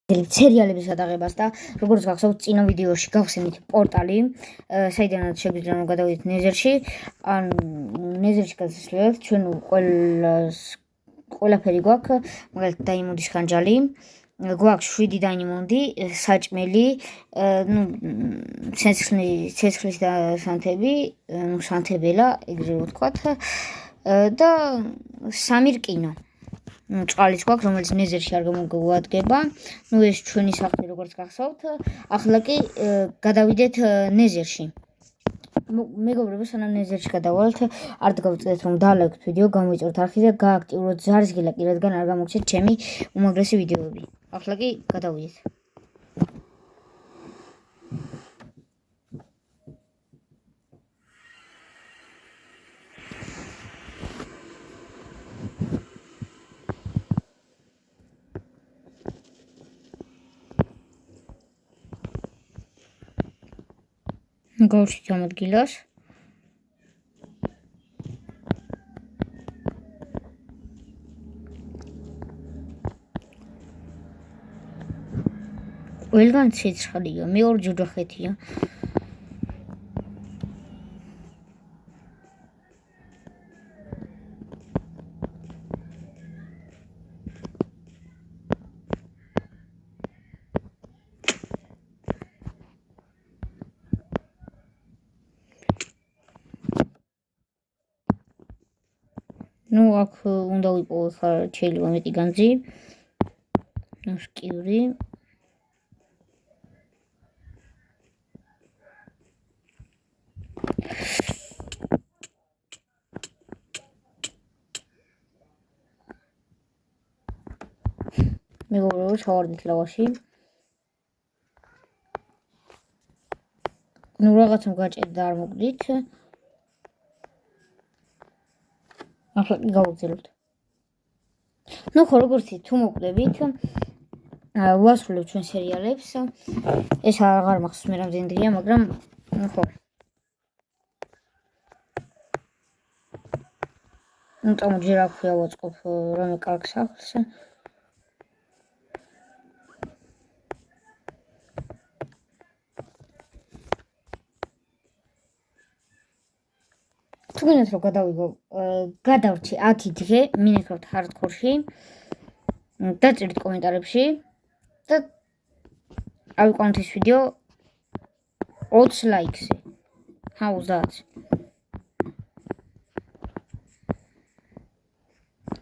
სერიალების გადაღებას და როგორც გახსოვთ წინა ვიდეოში გავხსენით პორტალი, საიდანაც შეგვიძლია რომ გადავიდეთ ნეზერში. ან ნეზერში გადასვლით ჩვენ ყველაფერი გვაქვს, მაგალითად დაიმონდის ხანჯალი, გვაქვს 7 დაიმონდი, საჭმელი, ცეცხლის და სანთები, სანთებელა, ეგრე ვთქვათ, და 3 რკინა. წყალიც გვაქვს, რომელიც ნეზერში არ გამოგვადგება. ეს ჩვენი სახლი როგორც გახსოვთ. ახლა კი გადავიდეთ ნეზერში. მეგობრებო, სანამ ნეზერში გადავალთ, არ დაგავიწყდეთ რომ დალაიქოთ ვიდეო, გამოიწვევთ არხი და გააქტიუროთ ზარისგილა კი, რადგან არ გამოგჩეთ ჩემი უმაგრესი ვიდეოები. ახლა კი გადავიდეთ. გავშით ამ ადგილას. ყველგან ცეცხლია, მე ორ ჯოჯოხეთია. აქ უნდა ვიპოვო შეიძლება მეტი განძი, სკივრი. მეგობრებო, ჩავარდით ლავაში. რაღაცამ გაჭერდა და არ მოგდით. ახლა გავაგზავნოთ. ხო, როგორც თუ მოკვდებით, ვასრულებთ ჩვენ სერიალებს. ეს აღარ მახსოვს მე რამდენი დღეა, მაგრამ ხო. ჯერ აქ ვაწყობ რამე კარგ სახლს. თუ გინდათ რომ გადავრჩი 10 დღე მინეკრაფტ ჰარდკორში, დაწერით კომენტარებში და ავიყვანოთ ეს ვიდეო 20 ლაიქზე. 30.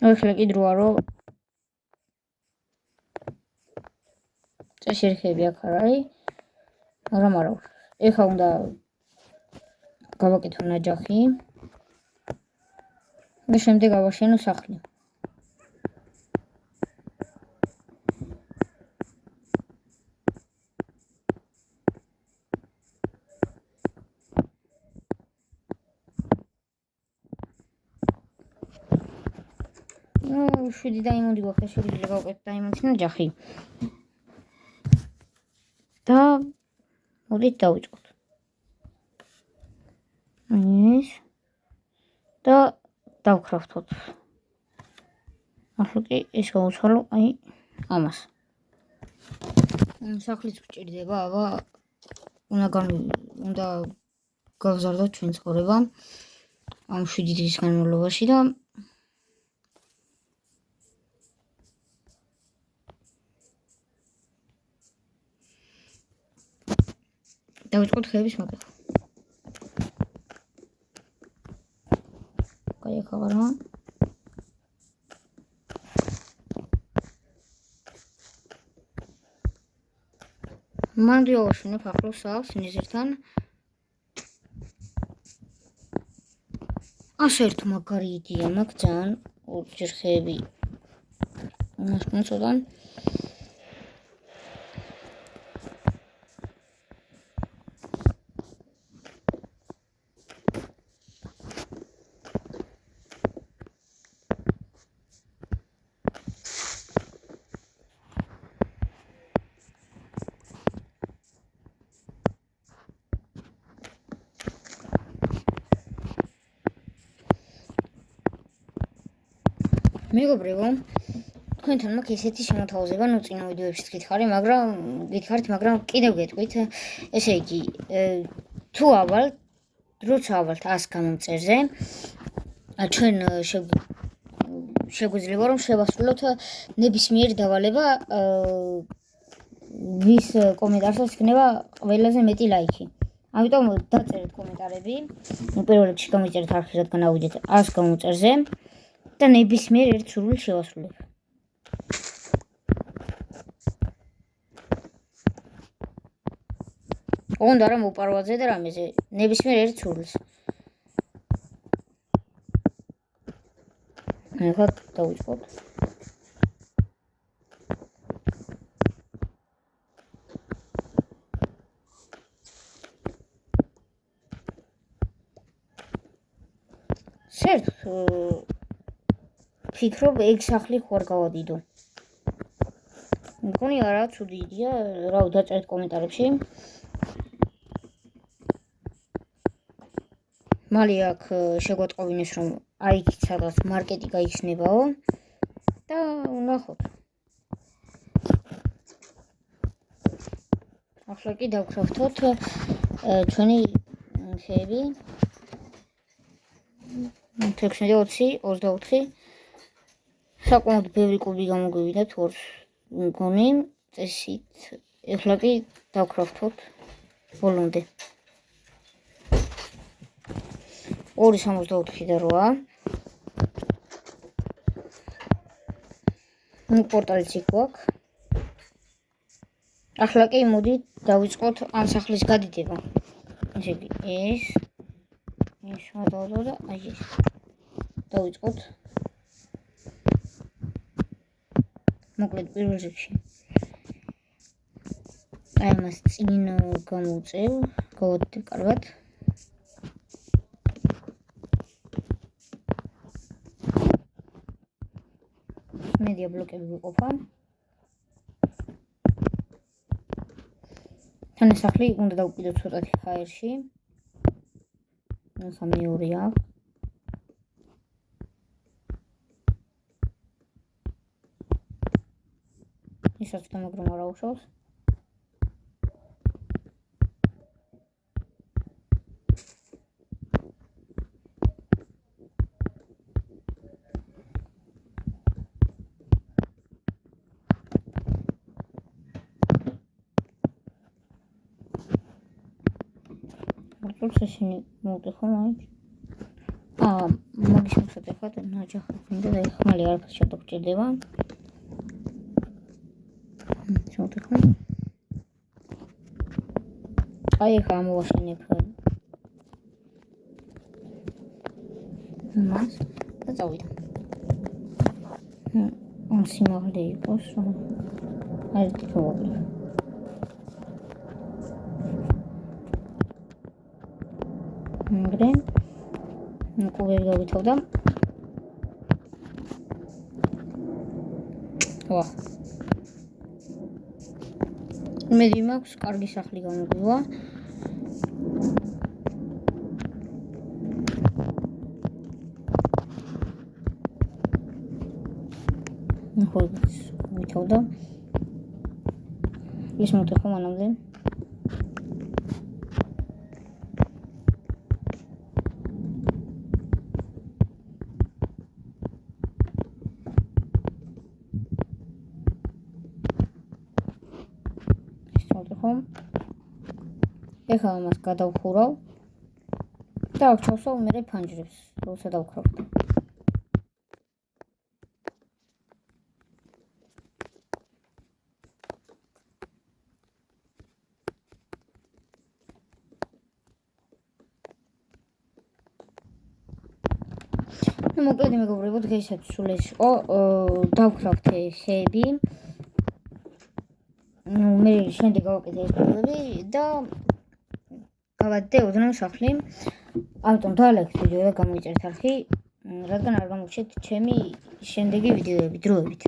ახლა კი დროა რომ წესიერხები აქ არ არის, მაგრამ არა. ეხლა უნდა გავაკეთო ნაჯახი და შემდეგ ავაშენო სახლი. შვიდი დაიმონდი გვაქვს, შეგვიძლია გავაკეთოთ დაიმონდის ნაჯახი. და მოდით დავიწყოთ. ეს და დავკრაფტოთ. ახლა კი ეს გავუცვალო ამას. სახლიც გვჭირდება, აბა უნდა გავზარდოთ ჩვენ ცხოვრება ამ 7 დღის განმავლობაში და დავიწყოთ ხეების მოკითხვა. კაი, მან დავაშენებ ახლოს სახლს ნეზერთან. ასერთ მაგარი იდეა მაქვს ძალიან, ორჯერ ხეები მოსწოდან. მეგობრებო, თქვენთან მაქვს ესეთი შემოთავაზება, წინა ვიდეოებშიც გითხარით, მაგრამ კიდევ გეტყვით, ესე იგი, თუ ავალთ, როცა ავალთ 100 გამომწერზე, ჩვენ შეგვიძლია რომ შევასრულოთ ნებისმიერი დავალება, ვის კომენტარსაც იქნება ყველაზე მეტი ლაიქი. ამიტომ დაწერეთ კომენტარები, პირველ რიგში გამოიწერეთ არხი, რადგან ავიდეთ 100 გამომწერზე და ნებისმიერ ერთ სურვილს შევასრულებ. უნდა რა მოპარვაძე და რამეზე ნებისმიერ ერთ სურვილს. ახლა დავიწყოთ. ფიქრობ ეგ სახლი ხوار გავადიდო. მგონი არა ცუდი იდეა, რა დაწერეთ კომენტარებში. მალე აქ შეგვატყობინეს რომ აი იქ სადღაც მარკეტი გაიხსნებაო და ვნახოთ. ახლა კი დავკრავთოთ ჩვენი ხეები 16, 20, 24. საკმაოდ ბევრი კუბი გამოგვივიდა თორს მგონი წესით. ახლა კი დავკრავთოთ ბოლომდე. 264 და 8. პორტალიც იქ გვაქვს. ახლა კი მოდით დავიწყოთ ამ სახლის გადიდება. ესე იგი ეს და აი ეს. დავიწყოთ. მოკლედ პირველ რიგში. აი მას წინ გამოვწევ, გავადიდებ კარგად. მედია ბლოკები ვიყოფა. თან სახლი უნდა დავკიდოთ ცოტათი ჰაერში. ახლა მეორე აქვს. ისაც და მაგრამ არ აუშავს. ისინი მოვტეხო მაინც. მაგის მოსატეხად ნაჯახი მინდა და ხმალი არაფერს შევდაგჭირდება. მოვტეხო. აი ხა მოვაშენებ მას და წავიდა. სიმაღლე იყოს აი თქო. კუბები გავითოვდა. მედი მაქვს კარგი სახლი გამოგვივა. ახლა ვითოვდა. ის მოვტეხო მანამდე. ეხლა ამას გადავხურავ და აღჩავსავ მერე ფანჯრებს, როცა დავქრავთ. მოკლედ მეგობრებო, დღეისათვის სულ ეს იყო. დავქრავთ ხეები. მე შემდეგ გავაკეთე ეს კუბები და გავადე ოდნავ სახლი. ამიტომ დაალექეთ ვიდეო და გამოიწერეთ არხი, რადგან არ გამოგჩეთ ჩემი შემდეგი ვიდეოები დროებით.